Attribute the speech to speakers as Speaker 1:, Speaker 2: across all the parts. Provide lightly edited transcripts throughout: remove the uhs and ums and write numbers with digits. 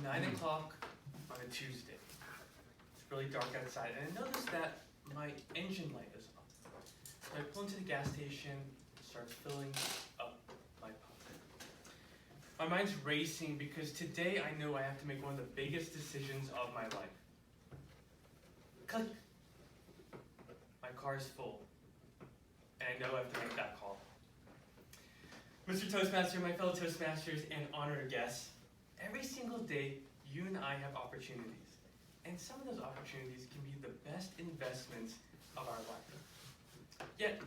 Speaker 1: 9 o'clock on a Tuesday. It's really dark outside, and I noticed that my engine light is off. So I pull into the gas station, start filling up my pump. My mind's racing because today I know I have to make one of the biggest decisions of my life. Click. My car is full, and I know I have to make that call. Mr. Toastmaster, my fellow Toastmasters, and honored guests, every single day you and I have opportunities, and some of those opportunities can be the best investments of our life. Yet,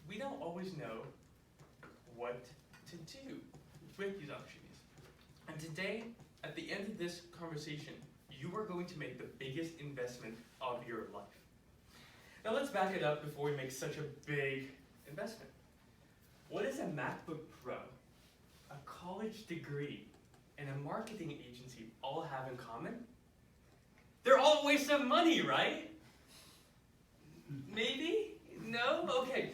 Speaker 1: we don't always know what to do with these opportunities. And today, at the end of this conversation, you are going to make the biggest investment of your life. Now let's back it up before we make such a big investment. What does a MacBook Pro, a college degree, and a marketing agency all have in common? They're all a waste of money, right? Maybe? No? Okay.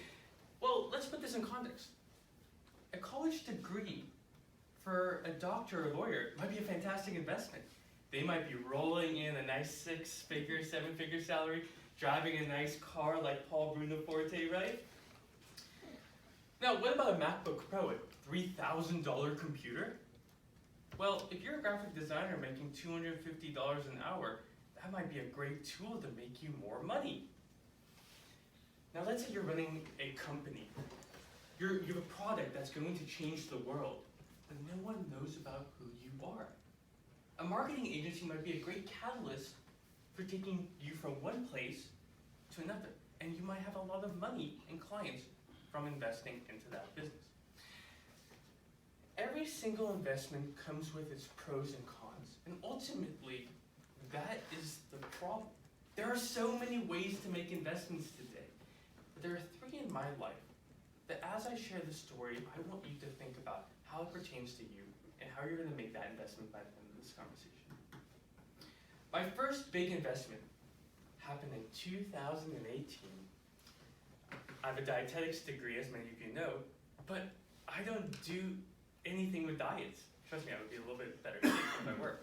Speaker 1: Well, let's put this in context. A college degree for a doctor or lawyer might be a fantastic investment. They might be rolling in a nice 6-figure, 7-figure salary, driving a nice car like Paul Bruno Forte, right? Now, what about a MacBook Pro, a $3,000 computer? Well, if you're a graphic designer making $250 an hour, that might be a great tool to make you more money. Now, let's say you're running a company. You have a product that's going to change the world, but no one knows about who you are. A marketing agency might be a great catalyst for taking you from one place to another, and you might have a lot of money and clients from investing into that business. Every single investment comes with its pros and cons, and ultimately, that is the problem. There are so many ways to make investments today, but there are 3 in my life that as I share this story, I want you to think about how it pertains to you and how you're going to make that investment by the end of this conversation. My first big investment happened in 2018. I have a dietetics degree, as many of you know, but I don't do anything with diets. Trust me, I would be a little bit better shape if I were.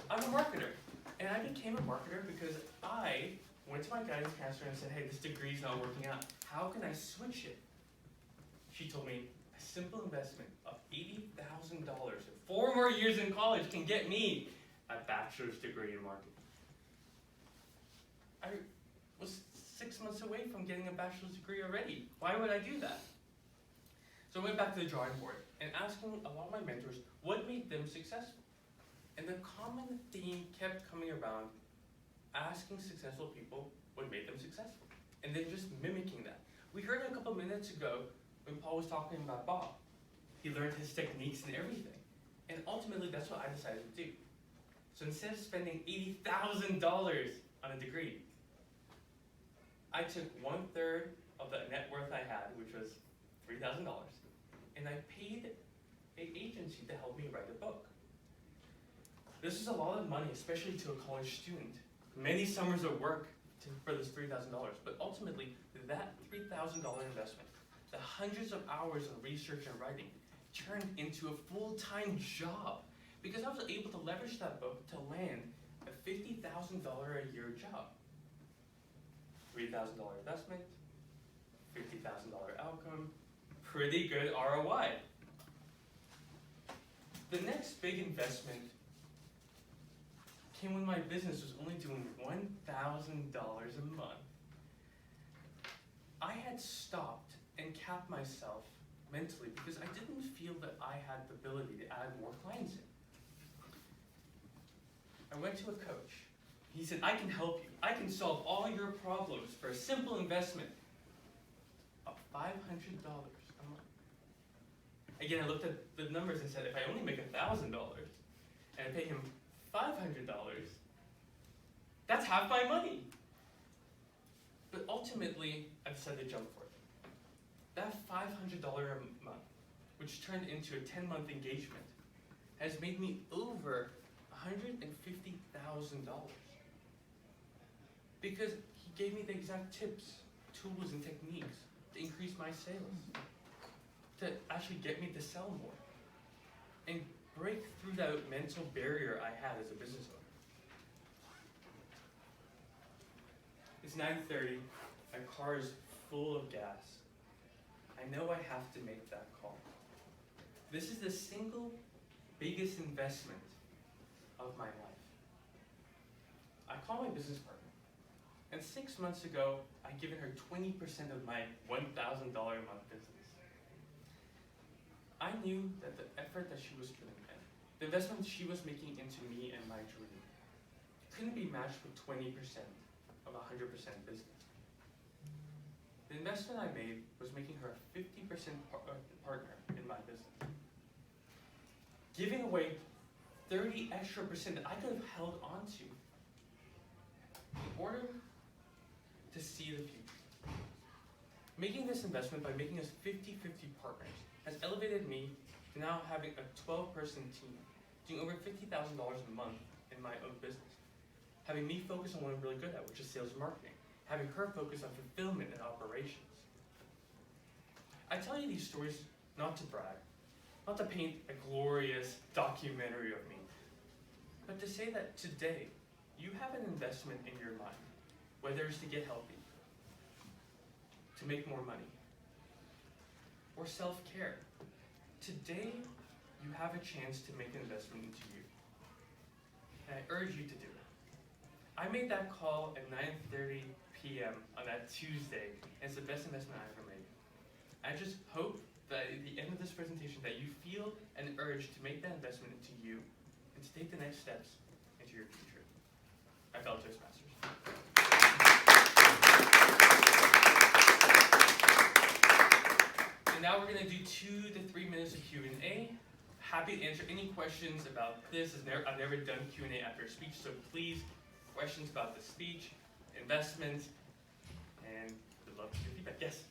Speaker 1: I'm a marketer, and I became a marketer because I went to my guidance counselor and said, hey, this degree's not working out. How can I switch it? She told me a simple investment of $80,000 and 4 more years in college can get me a bachelor's degree in marketing. I was 6 months away from getting a bachelor's degree already. Why would I do that? So I went back to the drawing board and asking a lot of my mentors what made them successful. And the common theme kept coming around asking successful people what made them successful. And then just mimicking that. We heard a couple minutes ago when Paul was talking about Bob. He learned his techniques and everything. And ultimately, that's what I decided to do. So instead of spending $80,000 on a degree, I took 1/3 of the net worth I had, which was $3,000, and I paid an agency to help me write a book. This is a lot of money, especially to a college student. Many summers of work for this $3,000, but ultimately, that $3,000 investment, the hundreds of hours of research and writing, turned into a full-time job because I was able to leverage that book to land a $50,000 a year job. $3,000 investment, $50,000 outcome, pretty good ROI. The next big investment came when my business was only doing $1,000 a month. I had stopped and capped myself mentally because I didn't feel that I had the ability to add more clients in. I went to a coach. He said, I can help you. I can solve all your problems for a simple investment of $500 a month. Again, I looked at the numbers and said, if I only make $1,000 and I pay him $500, that's half my money. But ultimately, I decided to jump for it. That $500 a month, which turned into a 10-month engagement, has made me over $150,000. Because he gave me the exact tips, tools, and techniques to increase my sales, to actually get me to sell more. And break through that mental barrier I had as a business owner. It's 9:30, my car is full of gas. I know I have to make that call. This is the single biggest investment of my life. I call my business partner, and 6 months ago, I'd given her 20% of my $1,000 a month business. I knew that the effort that she was putting in, the investment she was making into me and my dream, couldn't be matched with 20% of 100% business. The investment I made was making her a 50% partner in my business. Giving away 30 extra percent that I could have held on to in order to see the future. Making this investment by making us 50-50 partners has elevated me to now having a 12-person team, doing over $50,000 a month in my own business. Having me focus on what I'm really good at, which is sales and marketing. Having her focus on fulfillment and operations. I tell you these stories not to brag, not to paint a glorious documentary of me, but to say that today, you have an investment in your mind, whether it's to get healthy, to make more money, or self-care. Today, you have a chance to make an investment into you. And I urge you to do it. I made that call at 9:30 p.m. on that Tuesday, and it's the best investment I ever made. I just hope that at the end of this presentation that you feel an urge to make that investment into you and to take the next steps into your future. My fellow Toastmasters. And now we're going to do 2 to 3 minutes of Q&A. Happy to answer any questions about this. I've never done Q&A after a speech, so please, questions about the speech, investment, and would love to hear feedback. Yes?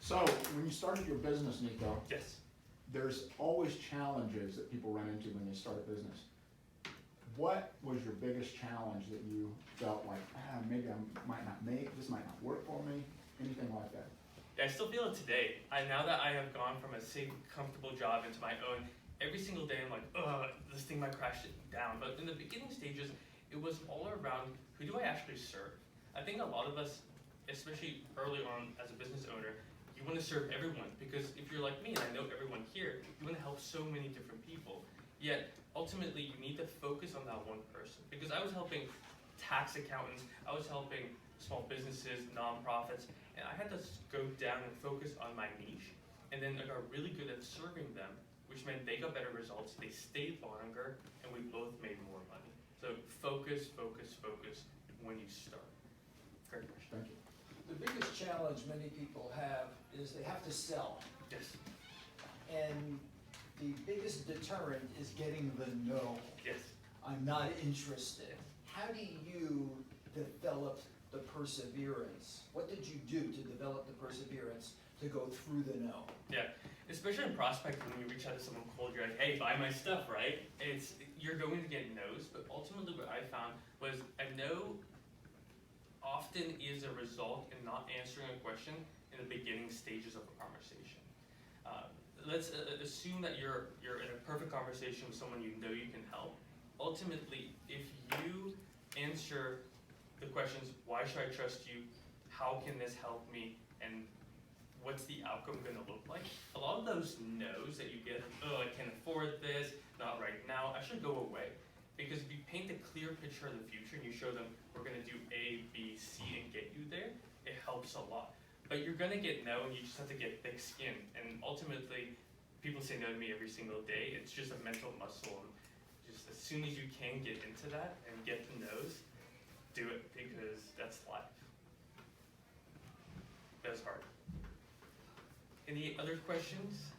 Speaker 2: So, when you started your business, Nico,
Speaker 1: Yes.
Speaker 2: there's always challenges that people run into when they start a business. What was your biggest challenge that you felt like, maybe I might not make, this might not work for me, anything like that?
Speaker 1: Yeah, I still feel it today. Now that I have gone from a safe, comfortable job into my own, every single day I'm like, this thing might crash it down. But in the beginning stages, it was all around, who do I actually serve? I think a lot of us, especially early on as a business owner, you want to serve everyone, because if you're like me, and I know everyone here, you want to help so many different people. Yet, ultimately, you need to focus on that one person. Because I was helping tax accountants, I was helping small businesses, nonprofits, and I had to go down and focus on my niche, and then I got really good at serving them, which meant they got better results, they stayed longer, and we both made more money. So focus, focus, focus when you start. Great question.
Speaker 2: Thank you.
Speaker 3: The biggest challenge many people have is they have to sell.
Speaker 1: Yes.
Speaker 3: And the biggest deterrent is getting the no.
Speaker 1: Yes.
Speaker 3: I'm not interested. How do you develop the perseverance? What did you do to develop the perseverance to go through the no?
Speaker 1: Yeah, especially in prospecting, when you reach out to someone cold, you're like, hey, buy my stuff, right? You're going to get no's, but ultimately what I found was a no often is a result in not answering a question in the beginning stages of a conversation. Let's assume that you're in a perfect conversation with someone you know you can help. Ultimately, if you answer the questions, why should I trust you? How can this help me? And what's the outcome going to look like? A lot of those no's that you get, I can't afford this, not right now, actually go away. Because if you paint a clear picture of the future and you show them, we're going to do A, B, C, and get you there, it helps a lot. But you're going to get no, and you just have to get thick skin. And ultimately, people say no to me every single day. It's just a mental muscle. And just as soon as you can get into that and get the no's, do it, because that's life. That's hard. Any other questions?